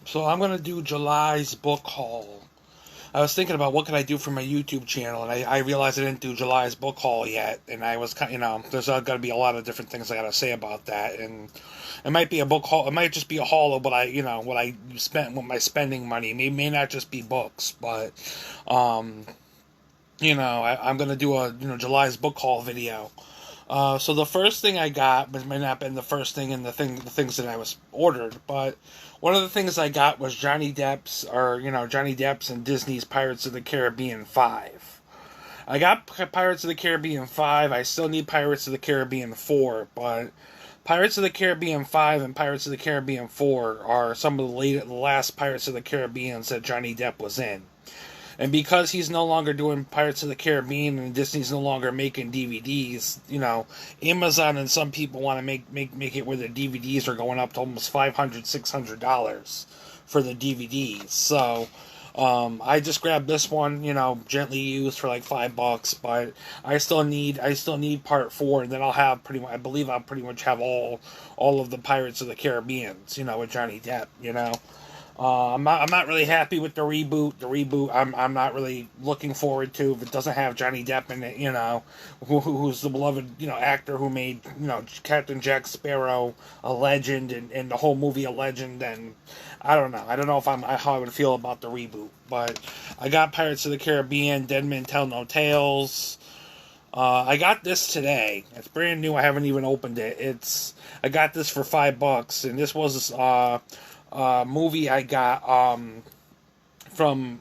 So I'm going to do July's book haul. I was thinking about what could I do for my YouTube channel, and I realized I didn't do July's book haul yet, and I was kind, there's got to be a lot of different things I got to say about that, and it might be a book haul. It might just be a haul of what I spent with my spending money. May not just be books, but um, I'm gonna do a July's book haul video. So the first thing I got might not have been the first thing in the things that I was ordered, but one of the things I got was Johnny Depp's and Disney's Pirates of the Caribbean 5. I got Pirates of the Caribbean 5. I still need Pirates of the Caribbean 4, but Pirates of the Caribbean 5 and Pirates of the Caribbean 4 are some of the last Pirates of the Caribbeans that Johnny Depp was in. And because he's no longer doing Pirates of the Caribbean and Disney's no longer making DVDs, Amazon and some people want to make it where the DVDs are going up to almost $500, $600 for the DVDs. So I just grabbed this one, gently used for like $5, but I still need part 4, and then I believe I'll pretty much have all of the Pirates of the Caribbeans, with Johnny Depp, I'm not really happy with the reboot. I'm not really looking forward to if it doesn't have Johnny Depp in it. Who's the beloved actor who made Captain Jack Sparrow a legend and the whole movie a legend. And I don't know. I don't know if how I would feel about the reboot. But I got Pirates of the Caribbean, Dead Men Tell No Tales. I got this today. It's brand new. I haven't even opened it. I got this for $5, and this was movie I got from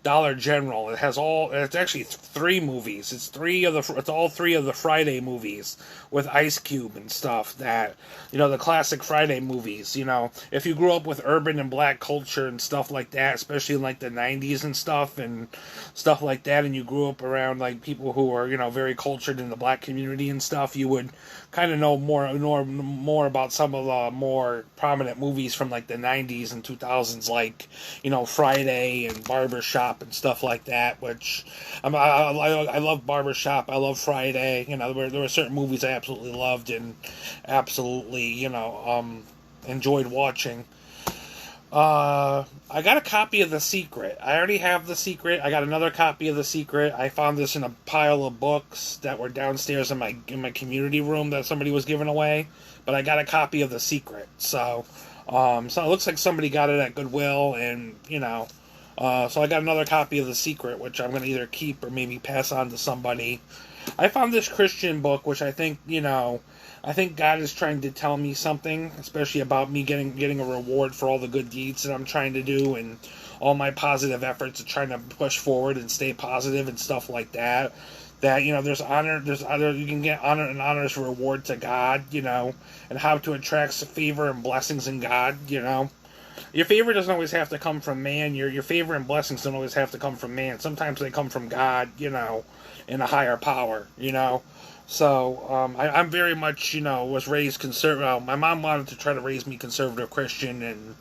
Dollar General. It's actually 3 movies. It's all 3 of the Friday movies with Ice Cube and stuff that, the classic Friday movies, if you grew up with urban and black culture and stuff like that, especially in like the 90s and stuff like that, and you grew up around like people who are, very cultured in the black community and stuff, you would kind of know more about some of the more prominent movies from like the 90s and 2000s, like, Friday and Barbershop and stuff like that, which I love Barbershop. I love Friday. There were certain movies I absolutely loved and absolutely, enjoyed watching. I got a copy of The Secret. I already have The Secret. I got another copy of The Secret. I found this in a pile of books that were downstairs in my community room that somebody was giving away. But I got a copy of The Secret. So it looks like somebody got it at Goodwill, and so I got another copy of The Secret, which I'm going to either keep or maybe pass on to somebody. I found this Christian book, which I think God is trying to tell me something, especially about me getting a reward for all the good deeds that I'm trying to do and all my positive efforts of trying to push forward and stay positive and stuff like that. That, there's honor, you can get honor and honor's reward to God, and how to attract favor and blessings in God, Your favor doesn't always have to come from man. Your favor and blessings don't always have to come from man. Sometimes they come from God, in a higher power, So, I'm very much, was raised conservative. Well, my mom wanted to try to raise me conservative Christian, and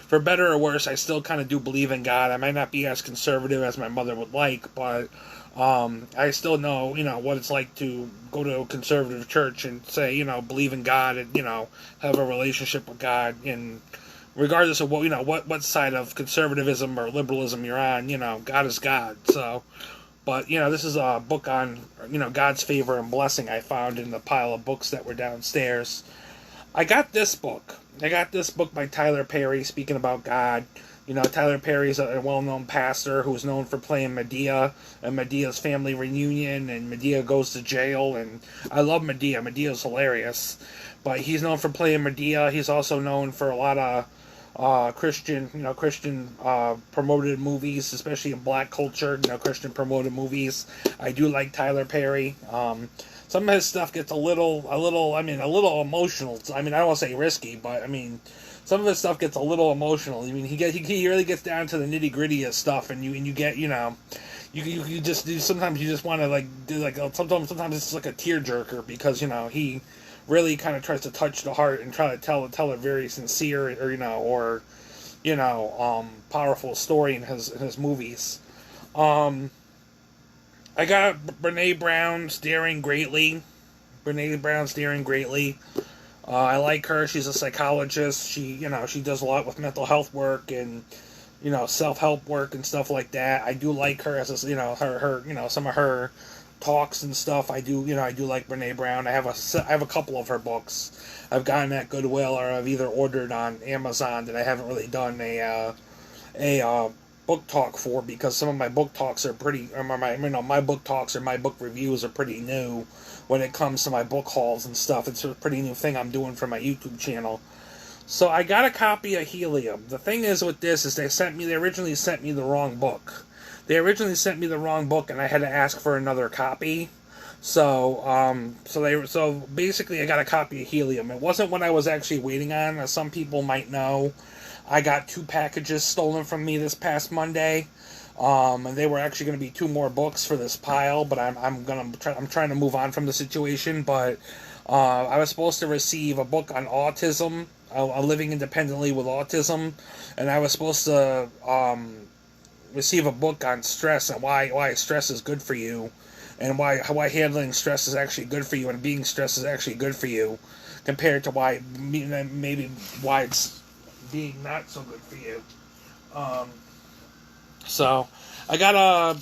for better or worse, I still kind of do believe in God. I might not be as conservative as my mother would like, but I still know, what it's like to go to a conservative church and say, believe in God and, have a relationship with God. And regardless of what side of conservatism or liberalism you're on, God is God. So, but, this is a book on, God's favor and blessing I found in the pile of books that were downstairs. I got this book. By Tyler Perry, speaking about God. Tyler Perry's a well-known pastor who's known for playing Medea and Medea's family reunion, and Medea goes to jail, and I love Medea. Medea's hilarious. But he's known for playing Medea. He's also known for a lot of Christian promoted movies, especially in black culture, Christian promoted movies. I do like Tyler Perry. Some of his stuff gets a little emotional. I don't want to say risky, but some of his stuff gets a little emotional. He really gets down to the nitty gritty of stuff, and you get, you just do. Sometimes you just want to do sometimes it's like a tearjerker because he really kind of tries to touch the heart and try to tell a very sincere or powerful story in his movies. I got Brene Brown's Daring Greatly. I like her. She's a psychologist. She does a lot with mental health work and, self-help work and stuff like that. I do like her as a, some of her talks and stuff. I do like Brene Brown. I have a couple of her books I've gotten at Goodwill, or I've either ordered on Amazon that I haven't really done a book talk for, because some of my book talks are pretty, or my book talks or my book reviews are pretty new when it comes to my book hauls and stuff. It's a pretty new thing I'm doing for my YouTube channel. So I got a copy of Helium. The thing is with this is they originally sent me the wrong book. They originally sent me the wrong book, and I had to ask for another copy. So basically I got a copy of Helium. It wasn't what I was actually waiting on. As some people might know, I got 2 packages stolen from me this past Monday. And they were actually going to be 2 more books for this pile, but I'm trying to move on from the situation. But I was supposed to receive a book on autism, living independently with autism, and I was supposed to receive a book on stress and why stress is good for you, and why handling stress is actually good for you, and being stressed is actually good for you, compared to why it's being not so good for you. So I got a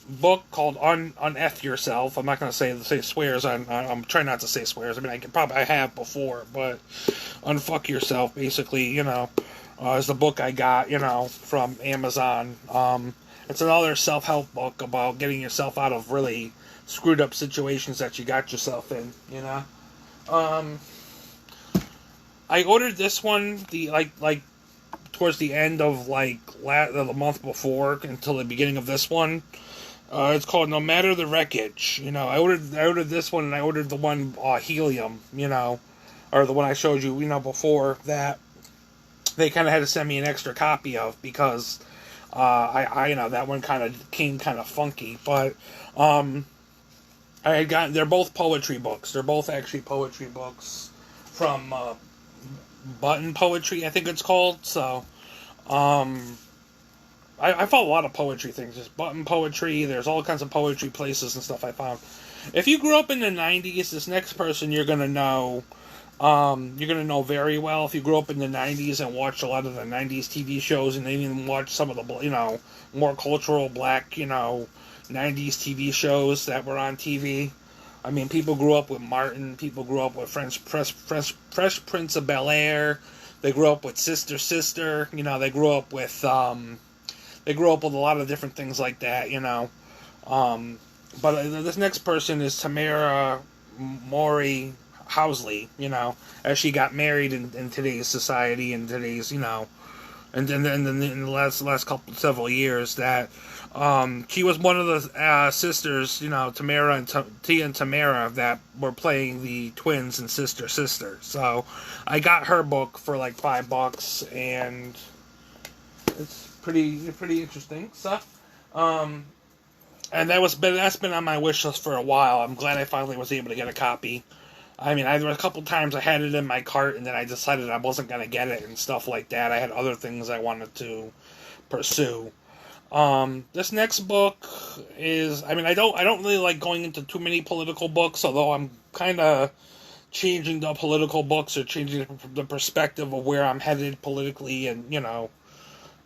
book called Unf Yourself. I'm not going to say swears. I'm trying not to say swears. I mean, I have before, but Unfuck Yourself, basically, is the book I got, from Amazon. It's another self-help book about getting yourself out of really screwed up situations that you got yourself in, I ordered this one towards the end of the month before until the beginning of this one. It's called No Matter the Wreckage. I ordered this one, and I ordered the one Helium, or the one I showed you, before that. They kind of had to send me an extra copy of, because that one kind of came kind of funky. But they're both poetry books. They're both actually poetry books from Button Poetry, I think it's called. So I found a lot of poetry things. There's Button Poetry. There's all kinds of poetry places and stuff I found. If you grew up in the 90s, this next person you're going to know very well. If you grew up in the 90s and watched a lot of the 90s TV shows, and even watched some of the, more cultural black, 90s TV shows that were on TV. I mean, people grew up with Martin. People grew up with Fresh Prince of Bel-Air. They grew up with Sister Sister. They grew up with a lot of different things like that. But this next person is Tamara Mori Housley. As she got married in today's society, and today's and then in the last several years that. She was one of the sisters, Tamara and Tia and Tamara, that were playing the twins in Sister Sister. So I got her book for like $5, and it's pretty interesting stuff. And that's been on my wish list for a while. I'm glad I finally was able to get a copy. I mean, there were a couple times I had it in my cart, and then I decided I wasn't going to get it and stuff like that. I had other things I wanted to pursue. This next book is, I don't really like going into too many political books, although I'm kind of changing the political books, or changing the perspective of where I'm headed politically, and,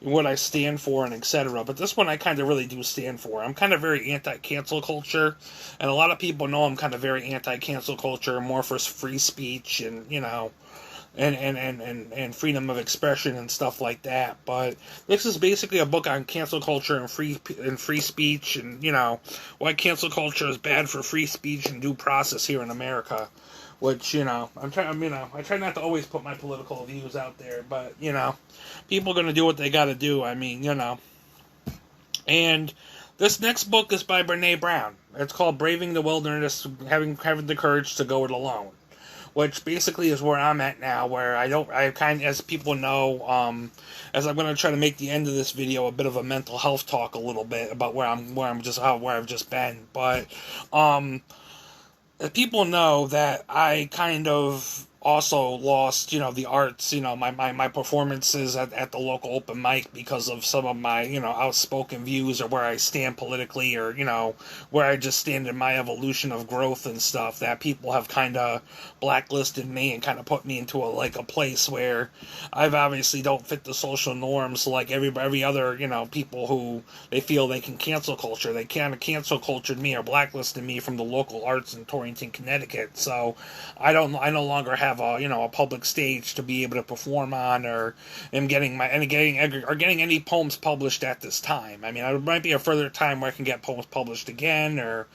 what I stand for, and etc. But this one I kind of really do stand for. I'm kind of very anti-cancel culture, and a lot of people know I'm kind of very anti-cancel culture, more for free speech, and, and freedom of expression and stuff like that. But this is basically a book on cancel culture and free speech, and why cancel culture is bad for free speech and due process here in America. Which I try not to always put my political views out there, but people are gonna do what they gotta do. And this next book is by Brene Brown. It's called Braving the Wilderness, having the courage to go it alone. Which basically is where I'm at now, where as people know, as I'm going to try to make the end of this video a bit of a mental health talk a little bit about where I've just been. But, people know that I kind of also lost, the arts, my performances at the local open mic because of some of my, outspoken views or where I stand politically or, where I just stand in my evolution of growth and stuff, that people have kind of blacklisted me and kind of put me into a place where I've obviously don't fit the social norms like every other, people who they feel they can cancel culture. They kind of cancel cultured me or blacklisted me from the local arts in Torrington, Connecticut. So I no longer have a public stage to be able to perform on, or am getting any poems published at this time. I mean, there might be a further time where I can get poems published again, or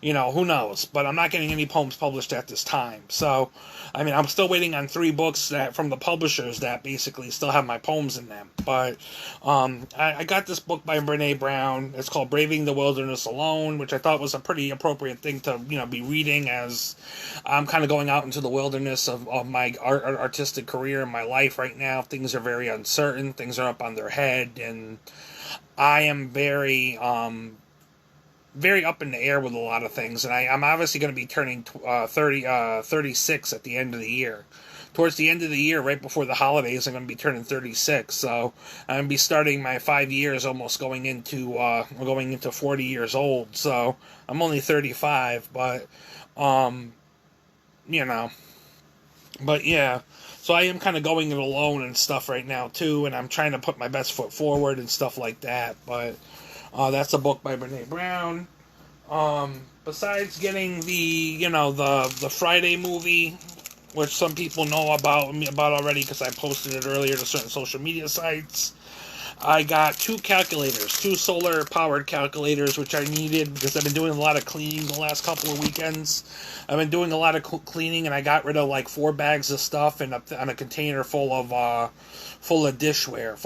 who knows, but I'm not getting any poems published at this time. So I mean, I'm still waiting on 3 books from the publishers that basically still have my poems in them. But I got this book by Brene Brown. It's called Braving the Wilderness Alone, which I thought was a pretty appropriate thing to be reading as I'm kind of going out into the wilderness of my artistic career and my life right now. Things are very uncertain. Things are up on their head, and I am very up in the air with a lot of things, and I'm obviously going to be turning 36 at the end of the year. Towards the end of the year, right before the holidays, I'm going to be turning 36, so I'm going to be starting my 5 years, almost going into 40 years old, so I'm only 35, but, but yeah, so I am kind of going it alone and stuff right now, too, and I'm trying to put my best foot forward and stuff like that, but that's a book by Brene Brown. Besides getting the Friday movie, which some people know about already because I posted it earlier to certain social media sites, I got 2 calculators, 2 solar-powered calculators, which I needed because I've been doing a lot of cleaning the last couple of weekends. I've been doing a lot of cleaning, and I got rid of like 4 bags of stuff and on a container full of dishware.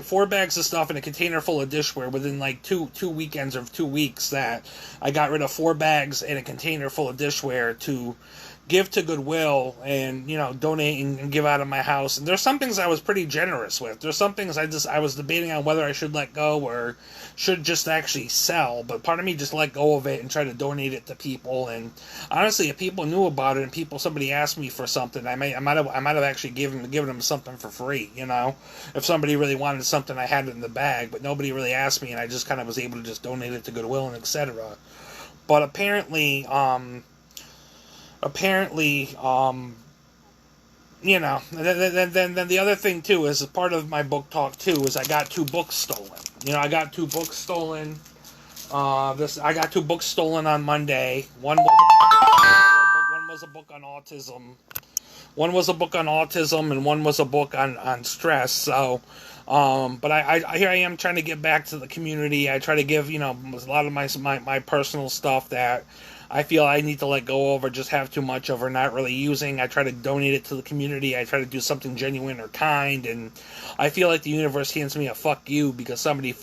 4 bags of stuff in a container full of dishware within like two weekends or 2 weeks. That I got rid of 4 bags in a container full of dishware to give to Goodwill and donate and give out of my house. And there's some things I was pretty generous with. There's some things I was debating on whether I should let go or should just actually sell, but part of me just let go of it and try to donate it to people. And honestly, if people knew about it and somebody asked me for something, I might have actually given them something for free. If somebody really wanted something, I had it in the bag, but nobody really asked me, and I just kind of was able to just donate it to Goodwill and etc. But apparently, then the other thing too is, part of my book talk too, is I got 2 books stolen. I got 2 books stolen. I got 2 books stolen on Monday. One was a book on autism. One was a book on autism, and one was a book on stress. So, but I here I am trying to get back to the community. I try to give a lot of my personal stuff that I feel I need to let go of or just have too much of or not really using. I try to donate it to the community. I try to do something genuine or kind, and I feel like the universe hands me a fuck you because somebody,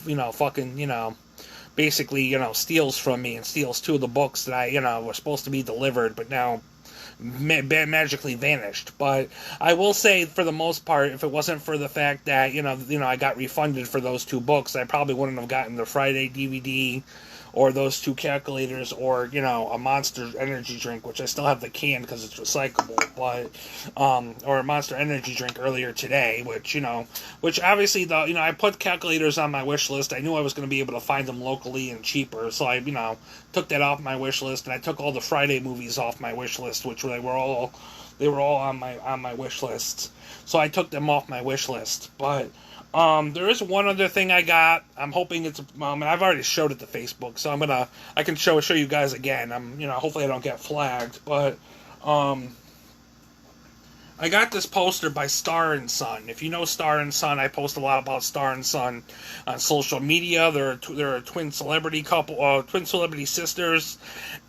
basically, steals from me and steals 2 of the books that I, were supposed to be delivered, but now magically vanished. But I will say, for the most part, if it wasn't for the fact that, I got refunded for those 2 books, I probably wouldn't have gotten the Friday DVD or those 2 calculators, or a Monster energy drink, which I still have the can because it's recyclable, but or a Monster energy drink earlier today, which obviously I put calculators on my wish list. I knew I was going to be able to find them locally and cheaper, so I took that off my wish list, and I took all the Friday movies off my wish list, which they were all on my wish list, so I took them off my wish list. But there is one other thing I got. I'm hoping it's and I've already showed it to Facebook, so I can show you guys again. Hopefully I don't get flagged, but I got this poster by Star and Son. If you know Star and Son, I post a lot about Star and Son on social media. They're a twin celebrity couple, twin celebrity sisters,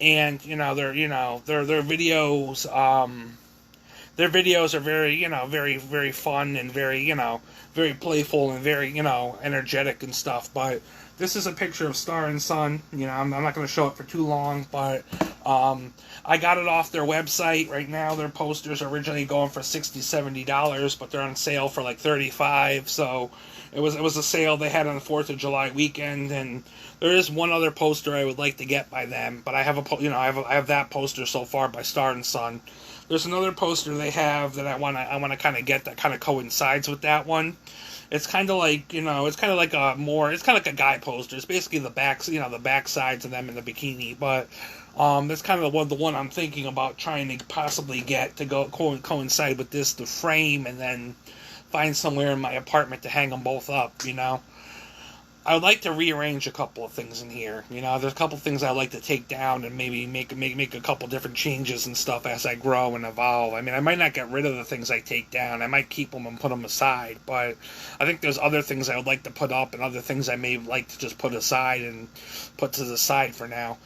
and their videos. Their videos are very, very, very fun and very, very playful and very, energetic and stuff. But this is a picture of Star and Son. I'm not going to show it for too long, but I got it off their website. Right now, their posters are originally going for $60, $70, but they're on sale for like $35. So it was a sale they had on the 4th of July weekend, and there is one other poster I would like to get by them, but I have I have that poster so far by Star and Son. There's another poster they have that I wanna kind of get that kind of coincides with that one. It's kind of like, it's kind of like it's kind of like a guy poster. It's basically the backs, the back sides of them in the bikini, but that's kind of the one I'm thinking about trying to possibly get to go coincide with this, the frame, and then find somewhere in my apartment to hang them both up. I would like to rearrange a couple of things in here. There's a couple of things I'd like to take down and maybe make a couple different changes and stuff as I grow and evolve. I mean, I might not get rid of the things I take down. I might keep them and put them aside, but I think there's other things I would like to put up and other things I may like to just put aside and put to the side for now.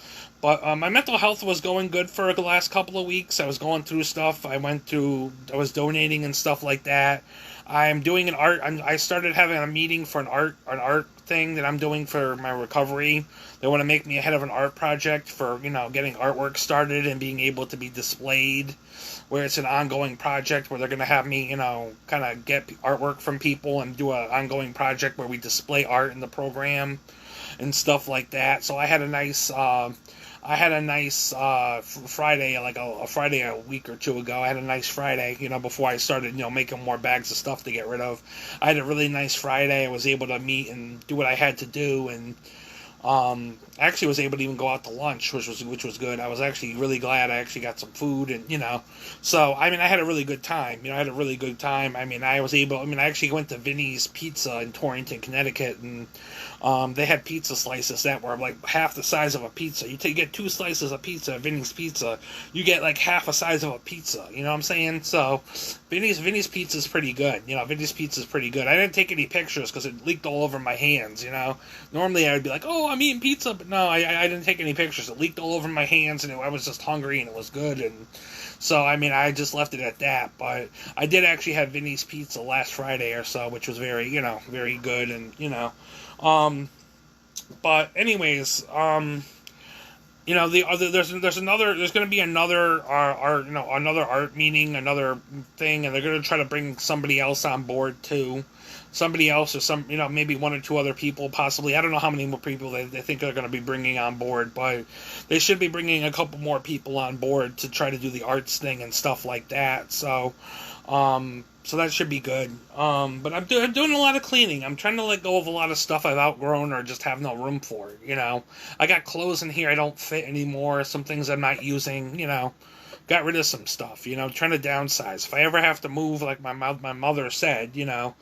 But my mental health was going good for the last couple of weeks. I was going through stuff. I was donating and stuff like that. I'm doing an art. I started having a meeting for an art thing that I'm doing for my recovery. They want to make me ahead of an art project for getting artwork started and being able to be displayed, where it's an ongoing project where they're going to have me kind of get artwork from people and do an ongoing project where we display art in the program and stuff like that. So I had a nice Friday, like a Friday a week or two ago. I had a nice Friday, before I started, making more bags of stuff to get rid of. I had a really nice Friday. I was able to meet and do what I had to do, and actually was able to even go out to lunch, which was good. I was actually really glad I actually got some food, and so I had a really good time. I actually went to Vinny's Pizza in Torrington, Connecticut, and they had pizza slices that were like half the size of a pizza. You get 2 slices of pizza at Vinny's Pizza, you get like half a size of a pizza. You know what I'm saying? So Vinny's Pizza is pretty good. Vinny's Pizza is pretty good. I didn't take any pictures because it leaked all over my hands. Normally I would be like, oh, I'm eating pizza, but no, I didn't take any pictures. It leaked all over my hands, and I was just hungry, and it was good, and so I just left it at that. But I did actually have Vinny's Pizza last Friday or so, which was very very good, and but anyways, there's going to be another art meeting, another thing, and they're going to try to bring somebody else on board too. Somebody else, or maybe 1 or 2 other people, possibly. I don't know how many more people they think they're going to be bringing on board, but they should be bringing a couple more people on board to try to do the arts thing and stuff like that. So that should be good. But I'm doing a lot of cleaning. I'm trying to let go of a lot of stuff I've outgrown or just have no room for. I got clothes in here I don't fit anymore. Some things I'm not using. Got rid of some stuff, trying to downsize. If I ever have to move, like my mother said, the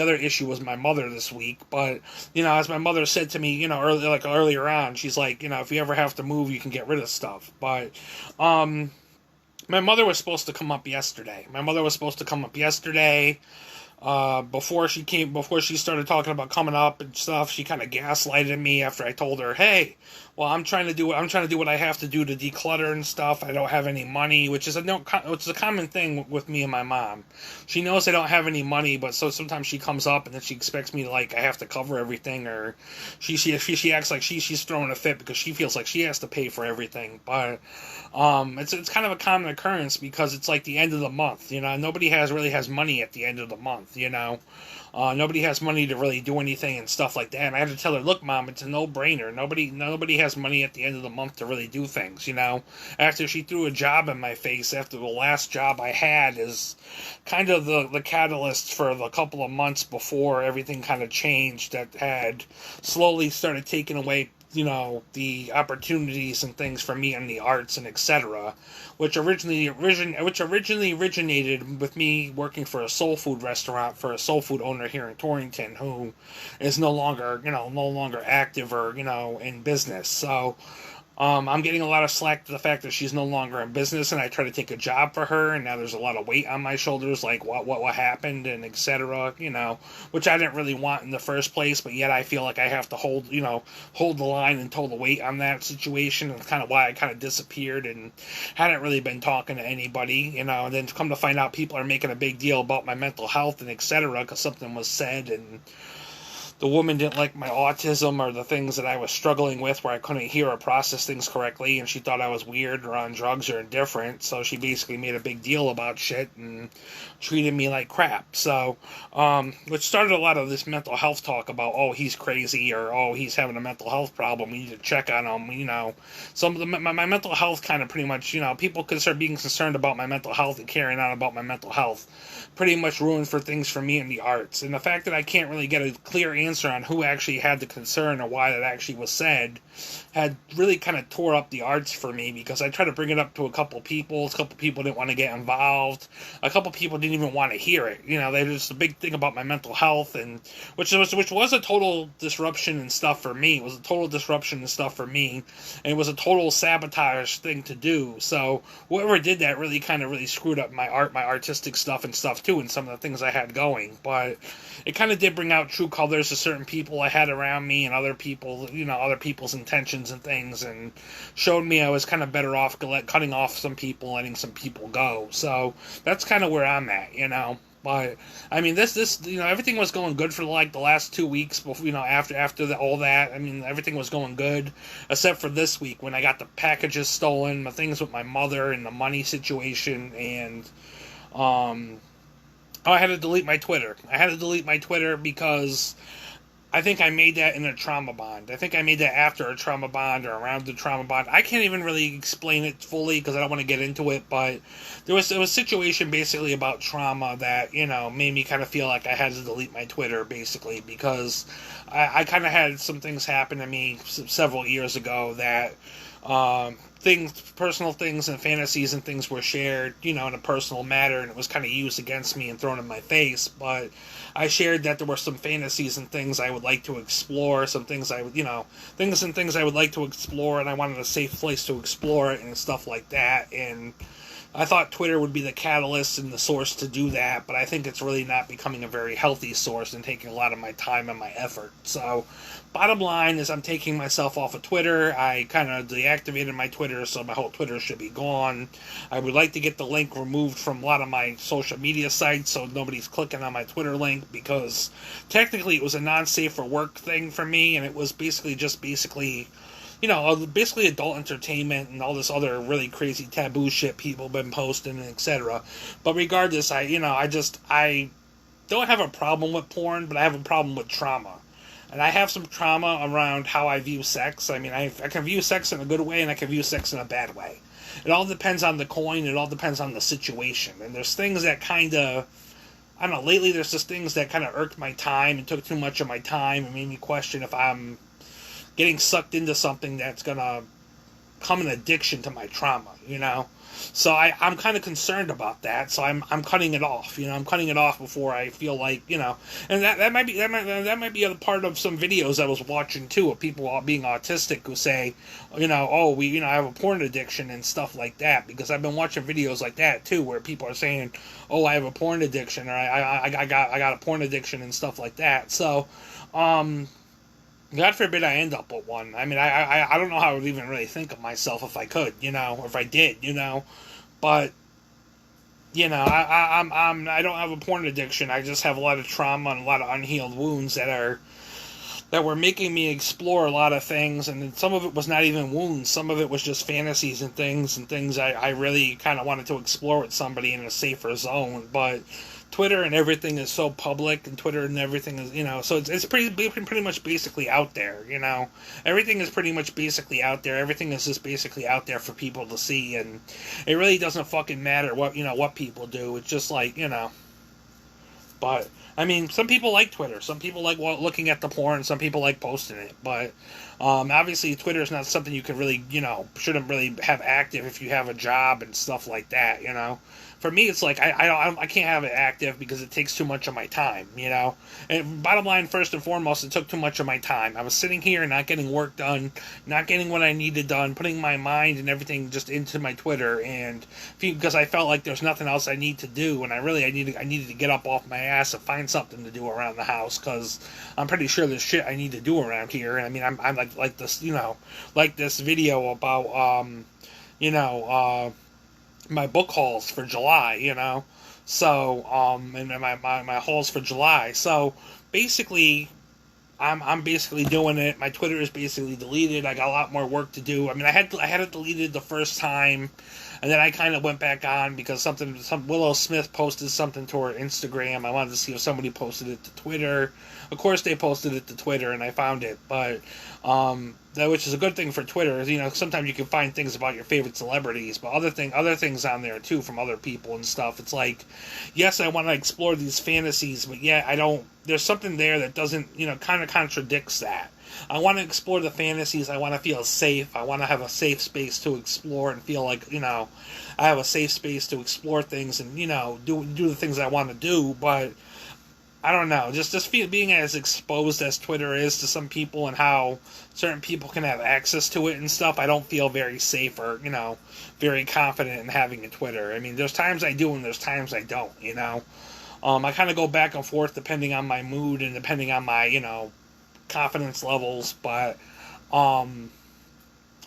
other issue was my mother this week, but, as my mother said to me, earlier on, she's like, if you ever have to move, you can get rid of stuff, but, my mother was supposed to come up yesterday. Before she started talking about coming up and stuff, she kind of gaslighted me after I told her, hey, well, I'm trying to do what I have to do to declutter and stuff. I don't have any money, which is a common thing with me and my mom. She knows I don't have any money, but so sometimes she comes up and then she expects me to, I have to cover everything, or she acts like she's throwing a fit because she feels like she has to pay for everything. But it's kind of a common occurrence because it's like the end of the month. Nobody really has money at the end of the month. Nobody has money to really do anything and stuff like that. And I had to tell her, look, Mom, it's a no-brainer. Nobody has money at the end of the month to really do things, After she threw a job in my face, after the last job I had is kind of the catalyst for the couple of months before everything kind of changed, that had slowly started taking away the opportunities and things for me in the arts and etc., which originally originated with me working for a soul food restaurant for a soul food owner here in Torrington, who is no longer active or in business. So I'm getting a lot of slack to the fact that she's no longer in business, and I try to take a job for her, and now there's a lot of weight on my shoulders, like what happened and etc., which I didn't really want in the first place, but yet I feel like I have to hold the line and toe the weight on that situation, and kind of why I kind of disappeared and hadn't really been talking to anybody, and then come to find out people are making a big deal about my mental health and etc., because something was said, and the woman didn't like my autism or the things that I was struggling with where I couldn't hear or process things correctly, and she thought I was weird or on drugs or indifferent, so she basically made a big deal about shit and treated me like crap. So, which started a lot of this mental health talk about, oh, he's crazy, or oh, he's having a mental health problem, we need to check on him, Some of my mental health kind of pretty much, people could start being concerned about my mental health and carrying on about my mental health pretty much ruined for things for me in the arts. And the fact that I can't really get a clear answer on who actually had the concern or why that actually was said had really kind of tore up the arts for me, because I tried to bring it up to a couple people didn't want to get involved, a couple people didn't even want to hear it. They just a big thing about my mental health, and which was a total disruption and stuff for me. It was a total disruption and stuff for me, and it was a total sabotage thing to do. So whoever did that really screwed up my artistic stuff and stuff too, and some of the things I had going. But it kind of did bring out true colors to certain people I had around me and other people, other people's intentions and things, and showed me I was kind of better off cutting off some people, letting some people go. So that's kind of where I'm at, But I mean, this everything was going good for like the last 2 weeks before, after all that. I mean, everything was going good except for this week when I got the packages stolen, the things with my mother and the money situation, and I had to delete my Twitter. I had to delete my Twitter because I think I made that in a trauma bond. I think I made that after a trauma bond or around the trauma bond. I can't even really explain it fully because I don't want to get into it, but there was a situation basically about trauma that, made me kind of feel like I had to delete my Twitter, basically, because I kind of had some things happen to me several years ago that personal things and fantasies and things were shared, in a personal matter, and it was kind of used against me and thrown in my face. But I shared that there were some fantasies and things I would like to explore, some things I would, things I would like to explore, and I wanted a safe place to explore it and stuff like that. And I thought Twitter would be the catalyst and the source to do that, but I think it's really not becoming a very healthy source and taking a lot of my time and my effort. So, bottom line is I'm taking myself off of Twitter. I kind of deactivated my Twitter, so my whole Twitter should be gone. I would like to get the link removed from a lot of my social media sites so nobody's clicking on my Twitter link, because technically it was a non-safe for work thing for me, and it was basically basically adult entertainment and all this other really crazy taboo shit people have been posting, etc. But regardless, I don't have a problem with porn, but I have a problem with trauma. And I have some trauma around how I view sex. I mean, I can view sex in a good way and I can view sex in a bad way. It all depends on the coin, it all depends on the situation. And there's things that lately there's just things that kind of irked my time and took too much of my time and made me question if I'm getting sucked into something that's gonna become an addiction to my trauma, So I'm kind of concerned about that. So I'm cutting it off. I'm cutting it off before I feel like, and that might be a part of some videos I was watching too, of people all being autistic who say, I have a porn addiction and stuff like that, because I've been watching videos like that too, where people are saying, oh, I have a porn addiction, or I got a porn addiction and stuff like that. So, God forbid I end up with one. I mean, I don't know how I would even really think of myself if I could, or if I did, But, I don't have a porn addiction. I just have a lot of trauma and a lot of unhealed wounds that were making me explore a lot of things. And some of it was not even wounds. Some of it was just fantasies and things I really kind of wanted to explore with somebody in a safer zone. But Twitter and everything is so public, and Twitter and everything is, so it's pretty much basically out there, Everything is pretty much basically out there. Everything is just basically out there for people to see, and it really doesn't fucking matter what people do. It's just like, But, I mean, some people like Twitter. Some people like looking at the porn. Some people like posting it. But, obviously, Twitter is not something you can really, shouldn't really have active if you have a job and stuff like that, For me, it's like, I can't have it active because it takes too much of my time, And bottom line, first and foremost, it took too much of my time. I was sitting here not getting work done, not getting what I needed done, putting my mind and everything just into my Twitter, and because I felt like there's nothing else I need to do, and I needed to get up off my ass and find something to do around the house, because I'm pretty sure there's shit I need to do around here. I mean, I'm like this, like this video about, my book hauls for July, So, and my hauls for July. So, basically, I'm basically doing it. My Twitter is basically deleted. I got a lot more work to do. I mean, I had it deleted the first time, and then I kind of went back on because some Willow Smith posted something to her Instagram. I wanted to see if somebody posted it to Twitter. Of course, they posted it to Twitter, and I found it. But that, which is a good thing for Twitter, is, you know, sometimes you can find things about your favorite celebrities, but other things on there too from other people and stuff. It's like, yes, I want to explore these fantasies, but yeah, I don't. There's something there that doesn't, you know, kind of contradicts that. I want to explore the fantasies. I want to feel safe. I want to have a safe space to explore and feel like, you know, I have a safe space to explore things and, you know, do the things I want to do. But I don't know, just being as exposed as Twitter is to some people and how certain people can have access to it and stuff, I don't feel very safe or, you know, very confident in having a Twitter. I mean, there's times I do and there's times I don't, you know. I kind of go back and forth depending on my mood and depending on my, you know, confidence levels, but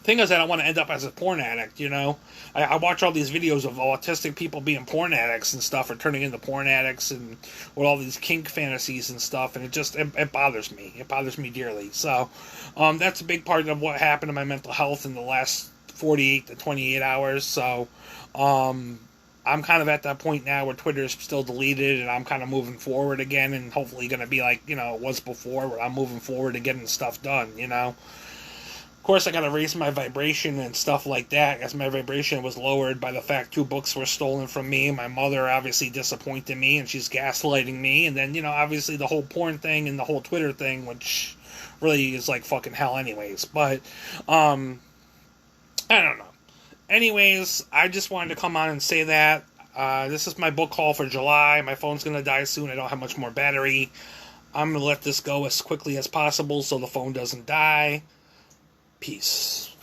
thing is, I don't want to end up as a porn addict, you know. I watch all these videos of autistic people being porn addicts and stuff, or turning into porn addicts, and with all these kink fantasies and stuff, and it bothers me. It bothers me dearly. So that's a big part of what happened to my mental health in the last 48 to 28 hours. So I'm kind of at that point now where Twitter is still deleted, and I'm kind of moving forward again, and hopefully going to be like, you know, it was before, where I'm moving forward and getting stuff done, you know. Of course, I got to raise my vibration and stuff like that, as my vibration was lowered by the fact 2 books were stolen from me. My mother obviously disappointed me, and she's gaslighting me, and then, you know, obviously the whole porn thing and the whole Twitter thing, which really is like fucking hell anyways. But I don't know. Anyways, I just wanted to come on and say that. This is my book haul for July. My phone's going to die soon. I don't have much more battery. I'm going to let this go as quickly as possible so the phone doesn't die. Peace.